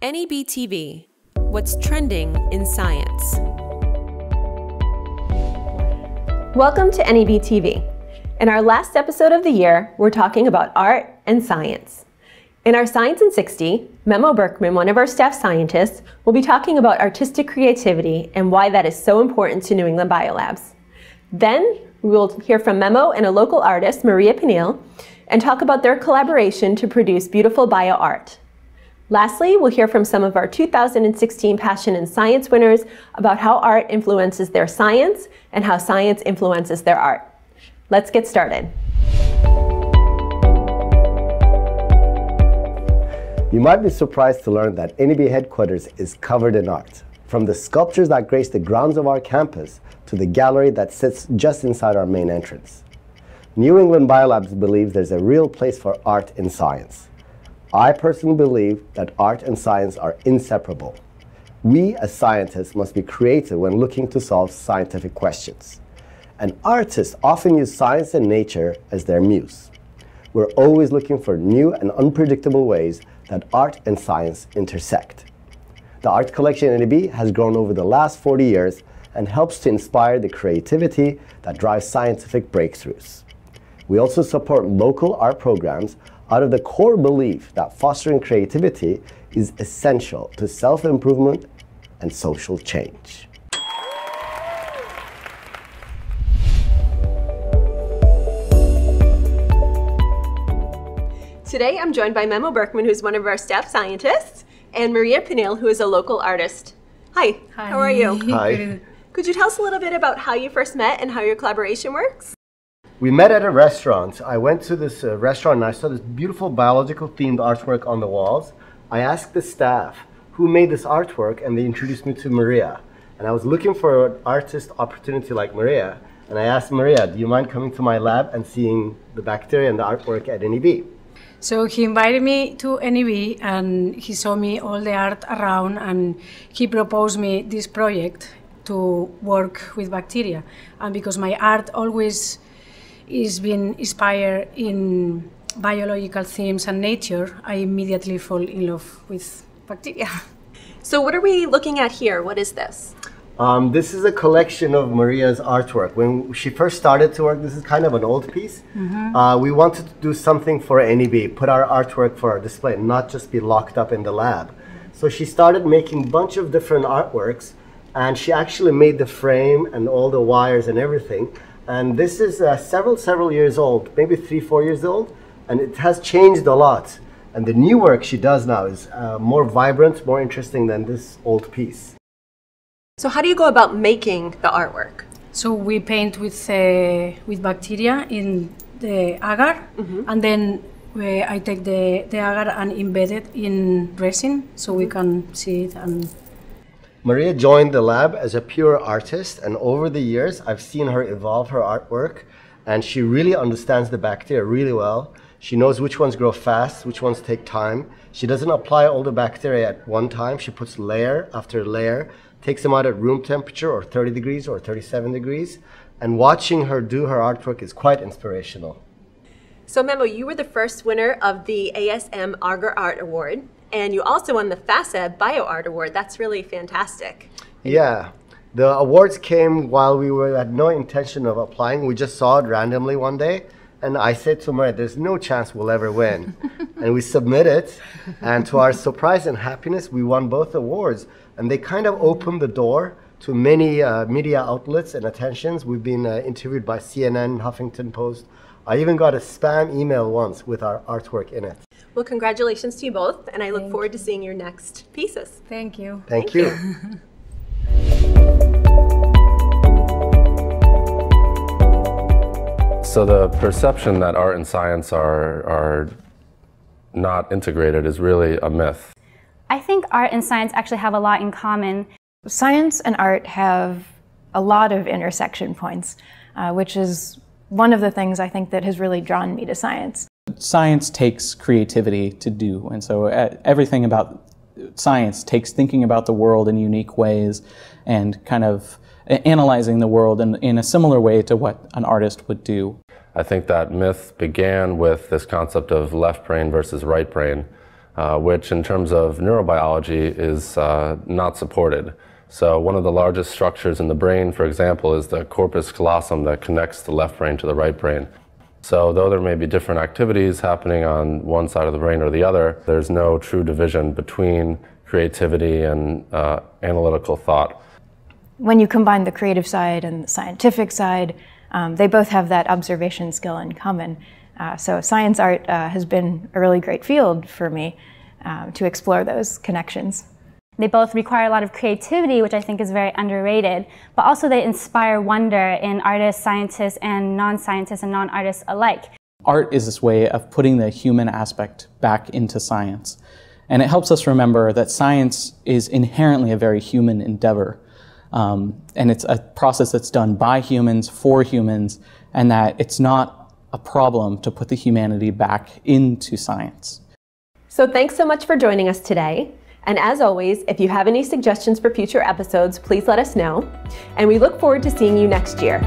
NEB TV, what's trending in science. Welcome to NEB TV. In our last episode of the year, we're talking about art and science. In our Science in 60, Memo Berkman, one of our staff scientists, will be talking about artistic creativity and why that is so important to New England Biolabs. Then we will hear from Memo and a local artist, Maria Peniel, and talk about their collaboration to produce beautiful bio art. Lastly, we'll hear from some of our 2016 Passion in Science winners about how art influences their science and how science influences their art. Let's get started. You might be surprised to learn that NEB headquarters is covered in art. From the sculptures that grace the grounds of our campus to the gallery that sits just inside our main entrance. New England Biolabs believes there's a real place for art in science. I personally believe that art and science are inseparable. We as scientists must be creative when looking to solve scientific questions. And artists often use science and nature as their muse. We're always looking for new and unpredictable ways that art and science intersect. The art collection at NEB has grown over the last 40 years and helps to inspire the creativity that drives scientific breakthroughs. We also support local art programs out of the core belief that fostering creativity is essential to self-improvement and social change. Today I'm joined by Memo Berkman, who's one of our staff scientists, and Maria Peniel, who is a local artist. Hi. How are you? Hi. Could you tell us a little bit about how you first met and how your collaboration works? We met at a restaurant. I went to this restaurant and I saw this beautiful biological themed artwork on the walls. I asked the staff who made this artwork and they introduced me to Maria. And I was looking for an artist opportunity like Maria. And I asked Maria, do you mind coming to my lab and seeing the bacteria and the artwork at NEB? So he invited me to NEB and he saw me all the art around and he proposed me this project to work with bacteria. And because my art always is being inspired in biological themes and nature, I immediately fall in love with bacteria. So what are we looking at here? What is this? This is a collection of Maria's artwork. When she first started to work, this is kind of an old piece. We wanted to do something for NEB, put our artwork for our display, not just be locked up in the lab. So she started making a bunch of different artworks, and she actually made the frame and all the wires and everything. And this is several years old, maybe 3-4 years old, and it has changed a lot. And the new work she does now is more vibrant, more interesting than this old piece. So how do you go about making the artwork? So we paint with bacteria in the agar, and then I take the agar and embed it in resin so we can see it. And Maria joined the lab as a pure artist, and over the years I've seen her evolve her artwork, and she really understands the bacteria really well. She knows which ones grow fast, which ones take time. She doesn't apply all the bacteria at one time. She puts layer after layer, takes them out at room temperature or 30 degrees or 37 degrees, and watching her do her artwork is quite inspirational. So Memo, you were the first winner of the ASM Agar Art Award, and you also won the FASA Bio Art Award. That's really fantastic. Yeah, the awards came while we had no intention of applying. We just saw it randomly one day, and I said to Maria, there's no chance we'll ever win. And we submitted, and to our surprise and happiness, we won both awards. And they kind of opened the door to many media outlets and attentions. We've been interviewed by CNN, Huffington Post. I even got a spam email once with our artwork in it. Well, congratulations to you both, and I look forward to seeing your next pieces. thank you. Thank you. So the perception that art and science are not integrated is really a myth. I think art and science actually have a lot in common. Science and art have a lot of intersection points, which is one of the things I think that has really drawn me to science. Science takes creativity to do, and so everything about science takes thinking about the world in unique ways and kind of analyzing the world in a similar way to what an artist would do. I think that myth began with this concept of left brain versus right brain. which in terms of neurobiology is not supported. So one of the largest structures in the brain, for example, is the corpus callosum that connects the left brain to the right brain. So though there may be different activities happening on one side of the brain or the other, there's no true division between creativity and analytical thought. When you combine the creative side and the scientific side, they both have that observation skill in common. So science art has been a really great field for me to explore those connections. They both require a lot of creativity, which I think is very underrated, but also they inspire wonder in artists, scientists, and non-scientists and non-artists alike. Art is this way of putting the human aspect back into science. And it helps us remember that science is inherently a very human endeavor. And it's a process that's done by humans, for humans, and that it's not a problem to put the humanity back into science. So thanks so much for joining us today. And as always, if you have any suggestions for future episodes, please let us know. And we look forward to seeing you next year.